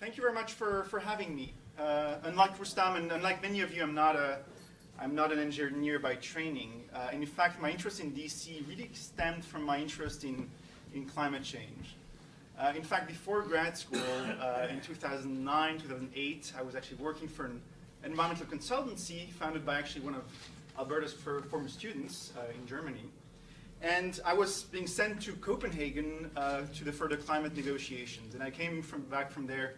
Thank you very much for having me. Unlike Rustam and unlike many of you, I'm not an engineer by training. In fact, my interest in DC really stemmed from my interest in climate change. In fact, before grad school, in 2009, 2008, I was actually working for an environmental consultancy founded by actually one of Alberta's former students in Germany. And I was being sent to Copenhagen to the further climate negotiations. And I came back from there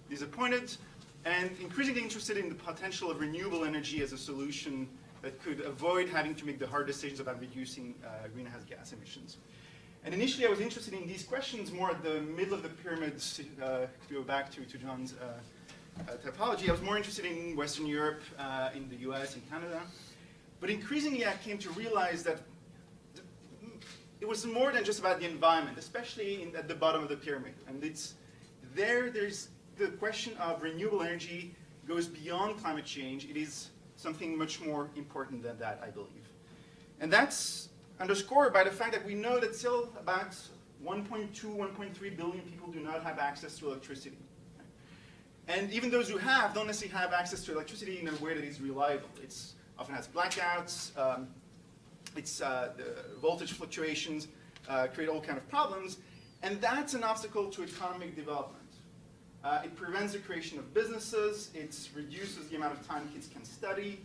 disappointed and increasingly interested in the potential of renewable energy as a solution that could avoid having to make the hard decisions about reducing greenhouse gas emissions. And initially I was interested in these questions more at the middle of the pyramid, to go back to John's typology. I was more interested in Western Europe, in the US, in Canada. But increasingly I came to realize that it was more than just about the environment, especially at the bottom of the pyramid. And there's the question of renewable energy goes beyond climate change. It is something much more important than that, I believe. And that's underscored by the fact that we know that still about 1.2, 1.3 billion people do not have access to electricity. And even those who have don't necessarily have access to electricity in a way that is reliable. It often has blackouts, the voltage fluctuations create all kinds of problems, and that's an obstacle to economic development. It prevents the creation of businesses, it reduces the amount of time kids can study,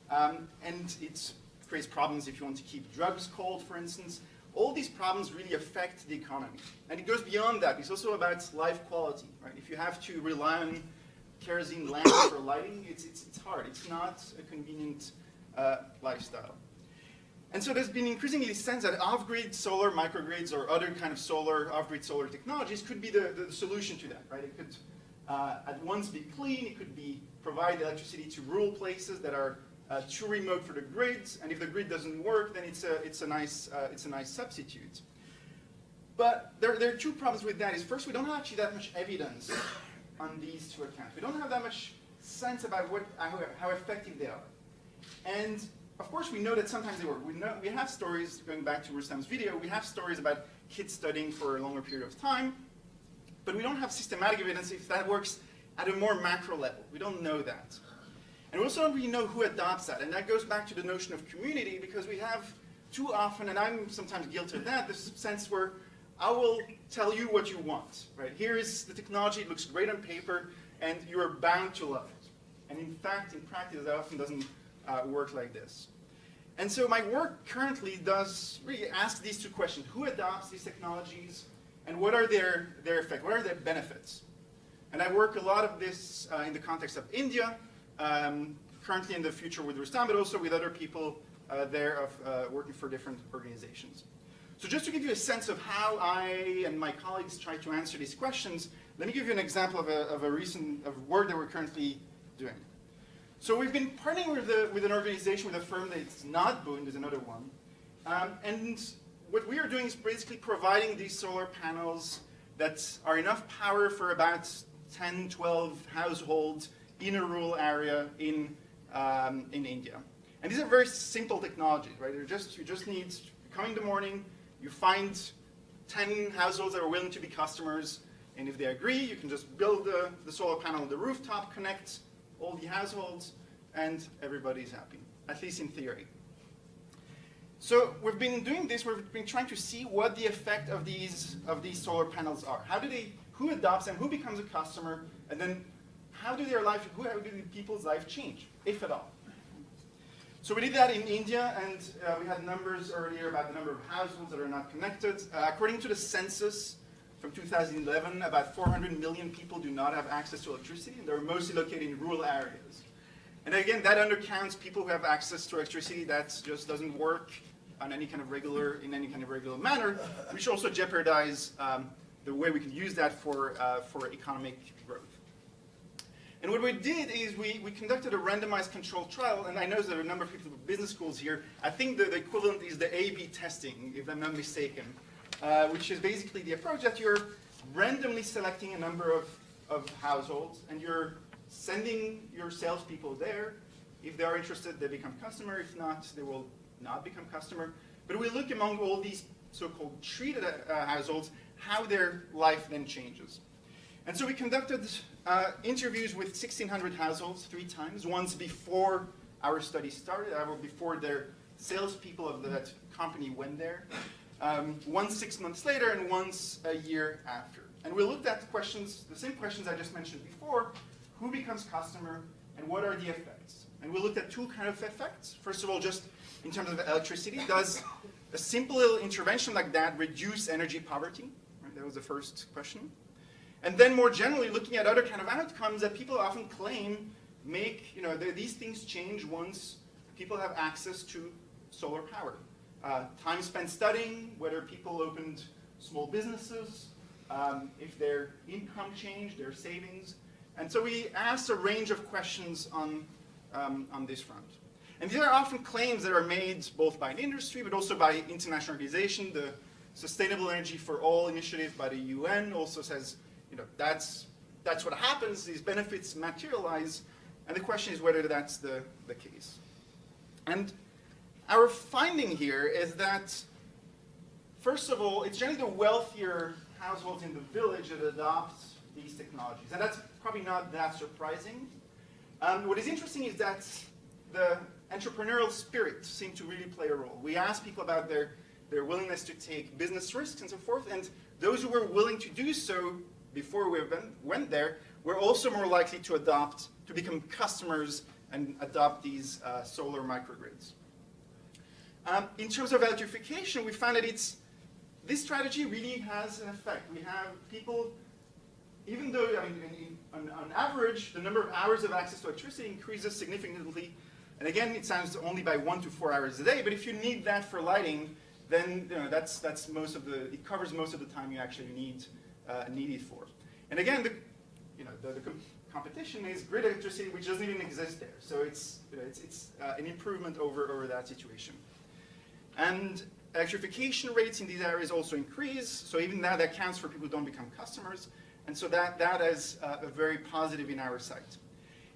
and it creates problems if you want to keep drugs cold, for instance. All these problems really affect the economy. And it goes beyond that. It's also about life quality, right? If you have to rely on kerosene lamps for lighting, it's hard. It's not a convenient lifestyle. And so there's been increasingly sense that off-grid solar, microgrids, or other kind of solar, off-grid solar technologies could be the solution to that, right? It could at once be clean, it could provide electricity to rural places that are too remote for the grids, and if the grid doesn't work, then it's a nice substitute. But there are two problems with that. Is first, we don't have actually that much evidence on these two accounts. We don't have that much sense about how effective they are. And of course, we know that sometimes they work. We have stories, going back to Rustam's video, we have stories about kids studying for a longer period of time, but we don't have systematic evidence if that works at a more macro level. We don't know that. And we also don't really know who adopts that. And that goes back to the notion of community, because we have too often, and I'm sometimes guilty of that, this sense where I will tell you what you want. Right? Here is the technology, it looks great on paper, and you are bound to love it. And in fact, in practice, that often doesn't work like this. And so my work currently does really ask these two questions. Who adopts these technologies, and what are their effects? What are their benefits? And I work a lot of this in the context of India, currently in the future with Rustam, but also with other people there of working for different organizations. So just to give you a sense of how I and my colleagues try to answer these questions, let me give you an example of work that we're currently doing. So we've been partnering with an organization, with a firm that's not Boone, there's another one. And what we are doing is basically providing these solar panels that are enough power for about 10, 12 households in a rural area in India. And these are very simple technologies, right? You just need, you come in the morning, you find 10 households that are willing to be customers, and if they agree, you can just build the solar panel on the rooftop, connect all the households, and everybody's happy, at least in theory. So we've been doing this, we've been trying to see what the effect of these solar panels are. Who adopts them, who becomes a customer, and then how do the people's life change, if at all? So we did that in India, and we had numbers earlier about the number of households that are not connected. According to the census from 2011, about 400 million people do not have access to electricity, and they're mostly located in rural areas. And again, that undercounts people who have access to electricity that just doesn't work in any kind of regular manner, which also jeopardize the way we can use that for economic growth. And what we did is we conducted a randomized controlled trial, and I know there are a number of people from business schools here. I think the equivalent is the A/B testing, if I'm not mistaken, which is basically the approach that you're randomly selecting a number of households, and you're sending your salespeople there. If they are interested, they become customer. If not, they will not become customer. But we look among all these so-called treated households, how their life then changes. And so we conducted interviews with 1,600 households 3 times, once before our study started, before their salespeople of that company went there, once 6 months later, and once a year after. And we looked at questions, the same questions I just mentioned before: who becomes customer, and what are the effects? And we looked at 2 kind of effects. First of all, just in terms of electricity, does a simple little intervention like that reduce energy poverty? Right, that was the first question. And then more generally, looking at other kind of outcomes that people often claim make, these things change once people have access to solar power. Time spent studying, whether people opened small businesses, if their income changed, their savings. And so we asked a range of questions on this front. And these are often claims that are made both by the industry, but also by international organizations. The Sustainable Energy for All initiative by the UN also says, that's what happens, these benefits materialize, and the question is whether that's the case. And our finding here is that, first of all, it's generally the wealthier households in the village that adopt these technologies, and that's probably not that surprising. What is interesting is that the entrepreneurial spirit seemed to really play a role. We asked people about their willingness to take business risks and so forth, and those who were willing to do so before we went there were also more likely to become customers and adopt these solar microgrids. In terms of electrification, we found that this strategy really has an effect. We have people, even though on average, the number of hours of access to electricity increases significantly. And again, it sounds only by 1 to 4 hours a day, but if you need that for lighting, then that's it covers most of the time you actually need it for. And again, the competition is grid electricity, which doesn't even exist there. So it's an improvement over that situation. And electrification rates in these areas also increase, so even that accounts for people who don't become customers. And so that is a very positive in our sight.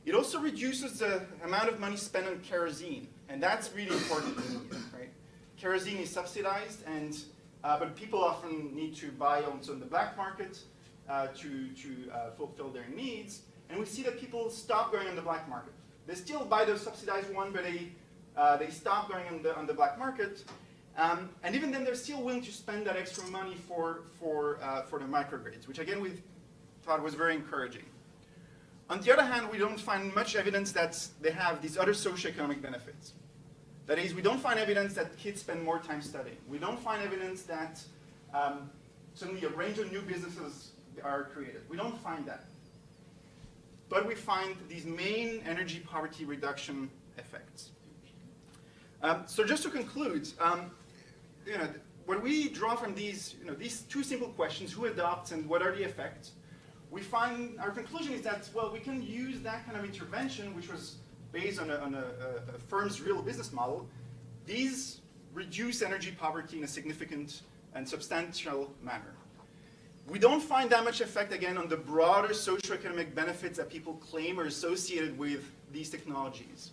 It also reduces the amount of money spent on kerosene, and that's really important in India, right? Kerosene is subsidized, but people often need to buy also in the black market to fulfill their needs. And we see that people stop going on the black market. They still buy the subsidized one, but they stop going on the black market. And even then, they're still willing to spend that extra money for the microgrids, which again we thought was very encouraging. On the other hand, we don't find much evidence that they have these other socioeconomic benefits. That is, we don't find evidence that kids spend more time studying. We don't find evidence that suddenly a range of new businesses are created. We don't find that. But we find these main energy poverty reduction effects. So just to conclude, what we draw from these 2 simple questions, who adopts and what are the effects, we find our conclusion is that, well, we can use that kind of intervention, which was based on a firm's real business model. These reduce energy poverty in a significant and substantial manner. We don't find that much effect, again, on the broader socioeconomic benefits that people claim are associated with these technologies.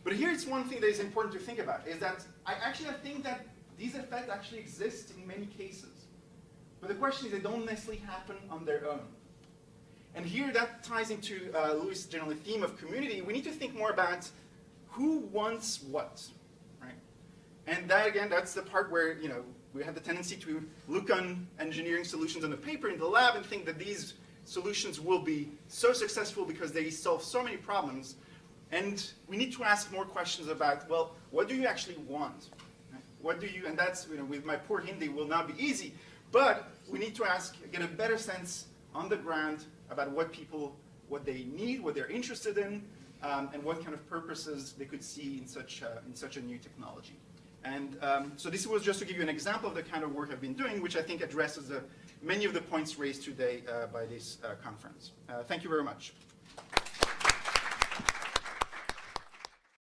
But here's one thing that is important to think about, is that I think that these effects actually exist in many cases. But the question is, they don't necessarily happen on their own. And here that ties into Louis' general theme of community. We need to think more about who wants what, right? And that, again, that's the part where, we have the tendency to look on engineering solutions on the paper in the lab and think that these solutions will be so successful because they solve so many problems. And we need to ask more questions about, well, what do you actually want? What do you, and that's, with my poor Hindi, will not be easy. But we need to get a better sense on the ground about what they need, what they're interested in, and what kind of purposes they could see in such a new technology. And so this was just to give you an example of the kind of work I've been doing, which I think addresses many of the points raised today by this conference. Thank you very much.